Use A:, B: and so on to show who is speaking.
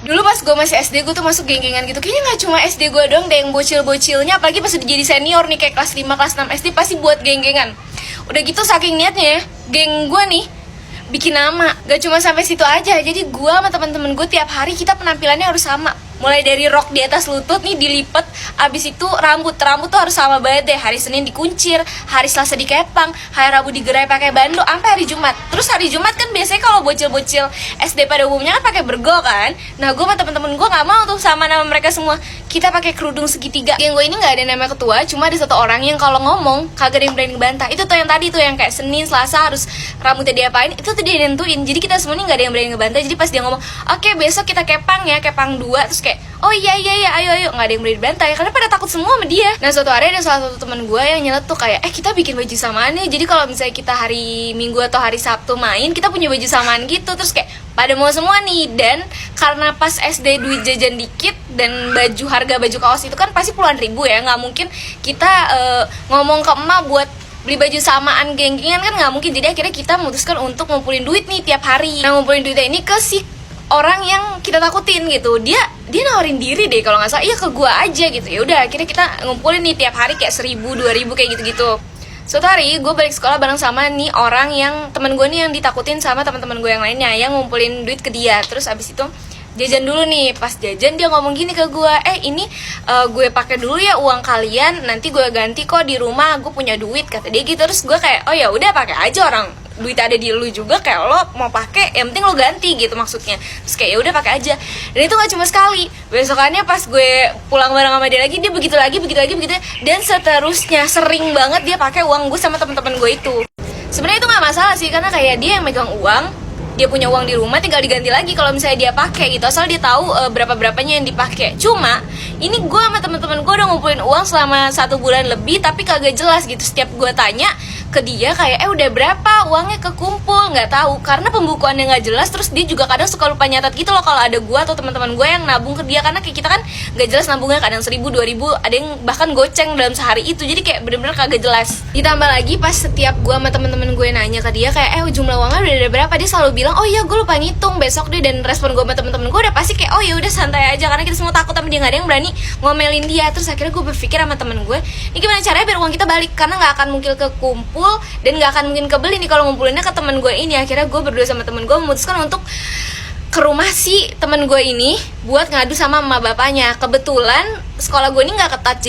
A: Dulu pas gue masih SD, gue tuh masuk geng-gengan gitu. Kayaknya gak cuma SD gue doang deh yang bocil-bocilnya. Apalagi pas udah jadi senior nih, kayak kelas 5, kelas 6 SD pasti buat geng-gengan. Udah gitu saking niatnya ya, geng gue nih bikin nama. Gak cuma sampai situ aja. Jadi gue sama teman-teman gue tiap hari kita penampilannya harus sama. Mulai dari rok di atas lutut nih dilipet, abis itu rambut tuh harus sama banget deh. Hari Senin dikuncir, hari Selasa dikepang, hari Rabu digerai pakai bando, sampai hari Jumat. Terus hari Jumat kan biasanya kalau bocil-bocil SD pada umumnya kan pakai bergo kan. Nah gue sama temen-temen gue nggak mau tuh sama nama mereka semua. Kita pakai kerudung segitiga. Geng gue ini nggak ada nama ketua, cuma ada satu orang yang kalau ngomong kagak ada yang berani ngebantah. Itu tuh yang tadi tuh yang kayak Senin Selasa harus rambutnya diapain, itu tuh dia nentuin. Jadi kita semua nih nggak ada yang berani ngebantah. Jadi pas dia ngomong, oke besok kita kepang ya, kepang 2, terus kayak oh iya ayo nggak ada yang berani bantah ya, karena pada takut semua sama dia. Nah suatu hari ada salah satu teman gue yang nyelet tuh kayak kita bikin baju samaan nih, jadi kalau misalnya kita hari Minggu atau hari Sabtu main kita punya baju samaan gitu. Terus kayak pada mau semua nih. Dan karena pas SD duit jajan dikit dan harga baju kaos itu kan pasti puluhan ribu ya, nggak mungkin kita ngomong ke emak buat beli baju samaan geng-gengan kan nggak mungkin. Jadi akhirnya kita memutuskan untuk ngumpulin duit nih tiap hari. Nah ngumpulin duitnya ini ke si orang yang kita takutin gitu. Dia nawarin diri deh kalau nggak salah, iya ke gua aja gitu. Ya udah akhirnya kita ngumpulin nih tiap hari kayak 1.000, 2.000 kayak gitu-gitu. Suatu hari gue balik sekolah bareng sama nih orang yang temen gue nih yang ditakutin sama teman-teman gue yang lainnya yang ngumpulin duit ke dia. Terus abis itu jajan dulu nih. Pas jajan dia ngomong gini ke gue, ini gue pakai dulu ya uang kalian, nanti gue ganti kok di rumah, gue punya duit, kata dia gitu. Terus gue kayak oh ya udah pakai aja, orang duit ada di lu juga, kayak lo mau pakai yang penting lo ganti gitu maksudnya. Terus kayak ya udah pakai aja. Dan itu nggak cuma sekali, besokannya pas gue pulang bareng sama dia lagi, dia begitu lagi dan seterusnya. Sering banget dia pakai uang gue sama teman-teman gue itu. Sebenarnya itu nggak masalah sih, karena kayak dia yang megang uang, dia punya uang di rumah, tinggal diganti lagi kalau misalnya dia pakai gitu, asal dia tahu berapa-berapanya yang dipakai. Cuma ini gue sama teman-teman gue udah ngumpulin uang selama 1 bulan lebih, tapi kagak jelas gitu. Setiap gue tanya ke dia kayak udah berapa uangnya kekumpul, nggak tahu karena pembukuannya nggak jelas. Terus dia juga kadang suka lupa nyatat gitu loh kalau ada gue atau teman-teman gue yang nabung ke dia, karena kayak kita kan nggak jelas nabungnya, kadang 1.000, 2.000, ada yang bahkan goceng dalam sehari itu. Jadi kayak bener-bener kagak jelas. Ditambah lagi pas setiap gue sama teman-teman gue nanya ke dia kayak jumlah uangnya udah ada berapa, dia selalu bilang oh iya gue lupa ngitung besok deh. Dan respon gue sama teman-teman gue udah pasti kayak oh ya udah santai aja, karena kita semua takut sama dia, nggak ada yang berani ngomelin dia. Terus akhirnya gue berpikir sama temen gue, ini gimana caranya biar uang kita balik, karena nggak akan mungkin kekumpul dan nggak akan mungkin kebeli nih kalau ngumpulinnya ke temen gue ini. Akhirnya gue berdua sama temen gue memutuskan untuk ke rumah si temen gue ini buat ngadu sama emak bapaknya. Kebetulan sekolah gue ini nggak ketat,